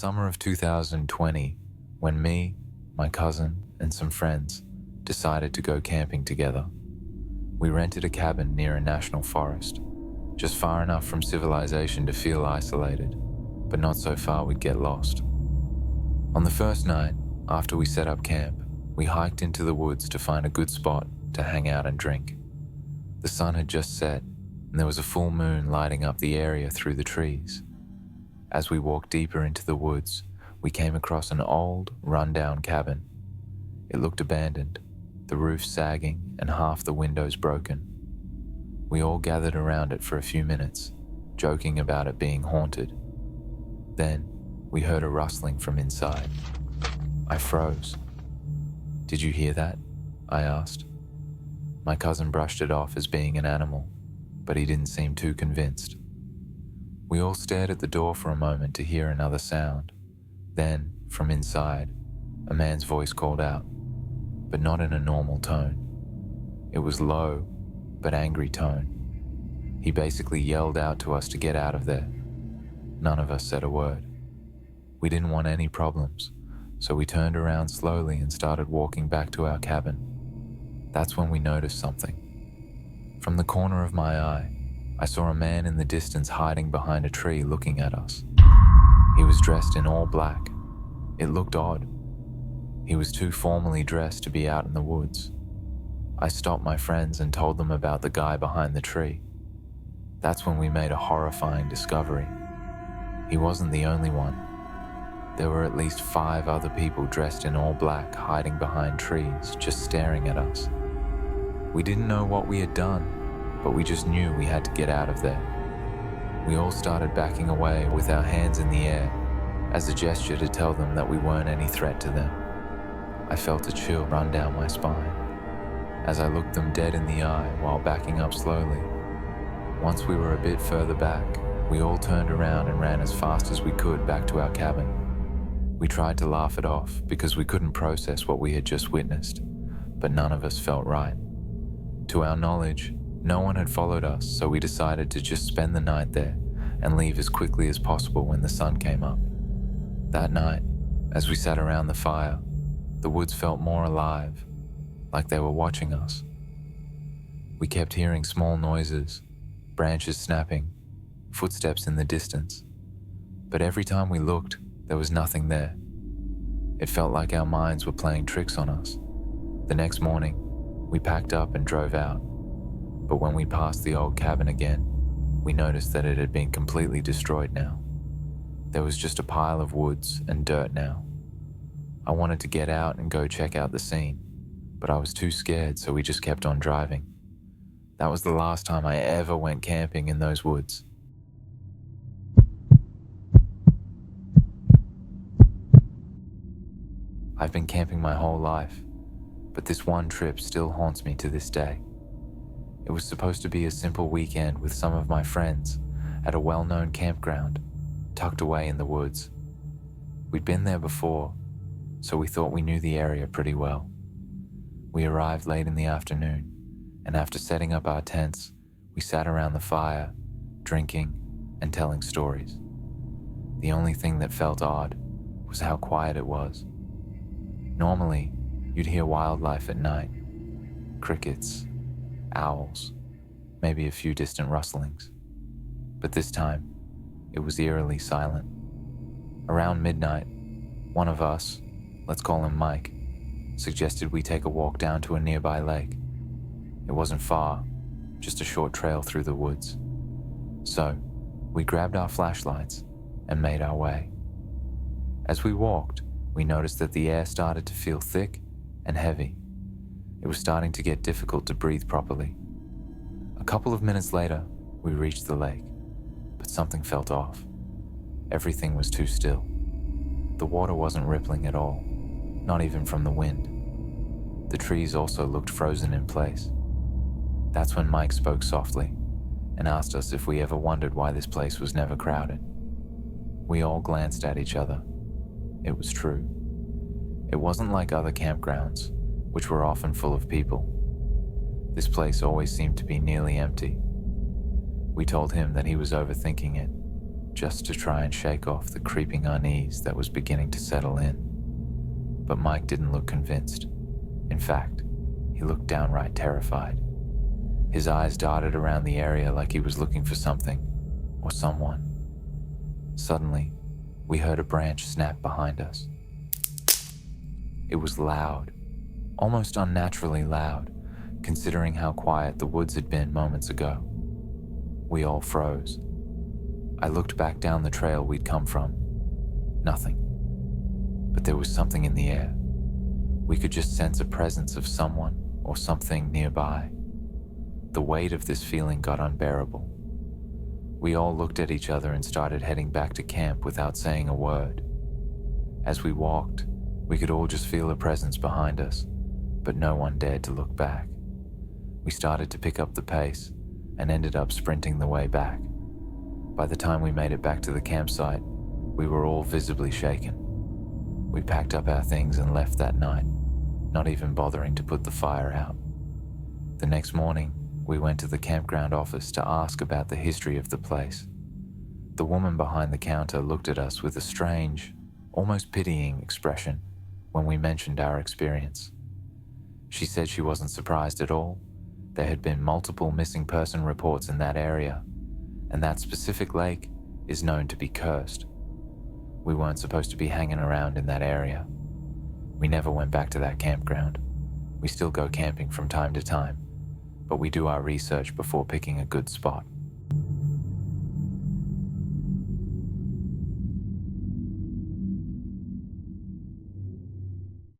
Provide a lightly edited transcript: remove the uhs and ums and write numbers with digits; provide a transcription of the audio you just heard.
summer of 2020 when me, my cousin, and some friends decided to go camping together. We rented a cabin near a national forest, just far enough from civilization to feel isolated, but not so far we'd get lost. On the first night, after we set up camp, we hiked into the woods to find a good spot to hang out and drink. The sun had just set, and there was a full moon lighting up the area through the trees. As we walked deeper into the woods, we came across an old, run-down cabin. It looked abandoned, the roof sagging and half the windows broken. We all gathered around it for a few minutes, joking about it being haunted. Then, we heard a rustling from inside. I froze. "Did you hear that?" I asked. My cousin brushed it off as being an animal, but he didn't seem too convinced. We all stared at the door for a moment to hear another sound. Then, from inside, a man's voice called out, but not in a normal tone. It was low, but angry tone. He basically yelled out to us to get out of there. None of us said a word. We didn't want any problems, so we turned around slowly and started walking back to our cabin. That's when we noticed something. From the corner of my eye, I saw a man in the distance hiding behind a tree looking at us. He was dressed in all black. It looked odd. He was too formally dressed to be out in the woods. I stopped my friends and told them about the guy behind the tree. That's when we made a horrifying discovery. He wasn't the only one. There were at least 5 other people dressed in all black hiding behind trees, just staring at us. We didn't know what we had done, but we just knew we had to get out of there. We all started backing away with our hands in the air as a gesture to tell them that we weren't any threat to them. I felt a chill run down my spine as I looked them dead in the eye while backing up slowly. Once we were a bit further back, we all turned around and ran as fast as we could back to our cabin. We tried to laugh it off because we couldn't process what we had just witnessed, but none of us felt right. To our knowledge, no one had followed us, so we decided to just spend the night there and leave as quickly as possible when the sun came up. That night, as we sat around the fire, the woods felt more alive, like they were watching us. We kept hearing small noises, branches snapping, footsteps in the distance. But every time we looked, there was nothing there. It felt like our minds were playing tricks on us. The next morning, we packed up and drove out. But when we passed the old cabin again, we noticed that it had been completely destroyed now. There was just a pile of woods and dirt now. I wanted to get out and go check out the scene, but I was too scared, so we just kept on driving. That was the last time I ever went camping in those woods. I've been camping my whole life, but this one trip still haunts me to this day. It was supposed to be a simple weekend with some of my friends at a well-known campground tucked away in the woods. We'd been there before, so we thought we knew the area pretty well. We arrived late in the afternoon, and after setting up our tents, we sat around the fire, drinking and telling stories. The only thing that felt odd was how quiet it was. Normally, you'd hear wildlife at night, crickets, owls, maybe a few distant rustlings. But this time, it was eerily silent. Around midnight, one of us, let's call him Mike, suggested we take a walk down to a nearby lake. It wasn't far, just a short trail through the woods. So, we grabbed our flashlights and made our way. As we walked, we noticed that the air started to feel thick and heavy. It was starting to get difficult to breathe properly. A couple of minutes later, we reached the lake, but something felt off. Everything was too still. The water wasn't rippling at all, not even from the wind. The trees also looked frozen in place. That's when Mike spoke softly and asked us if we ever wondered why this place was never crowded. We all glanced at each other. It was true. It wasn't like other campgrounds, which were often full of people. This place always seemed to be nearly empty. We told him that he was overthinking it, just to try and shake off the creeping unease that was beginning to settle in. But Mike didn't look convinced. In fact, he looked downright terrified. His eyes darted around the area like he was looking for something or someone. Suddenly, we heard a branch snap behind us. It was loud, almost unnaturally loud, considering how quiet the woods had been moments ago. We all froze. I looked back down the trail we'd come from. Nothing. But there was something in the air. We could just sense a presence of someone or something nearby. The weight of this feeling got unbearable. We all looked at each other and started heading back to camp without saying a word. As we walked, we could all just feel a presence behind us, but no one dared to look back. We started to pick up the pace and ended up sprinting the way back. By the time we made it back to the campsite, we were all visibly shaken. We packed up our things and left that night, not even bothering to put the fire out. The next morning, we went to the campground office to ask about the history of the place. The woman behind the counter looked at us with a strange, almost pitying expression when we mentioned our experience. She said she wasn't surprised at all. There had been multiple missing person reports in that area, and that specific lake is known to be cursed. We weren't supposed to be hanging around in that area. We never went back to that campground. We still go camping from time to time, but we do our research before picking a good spot.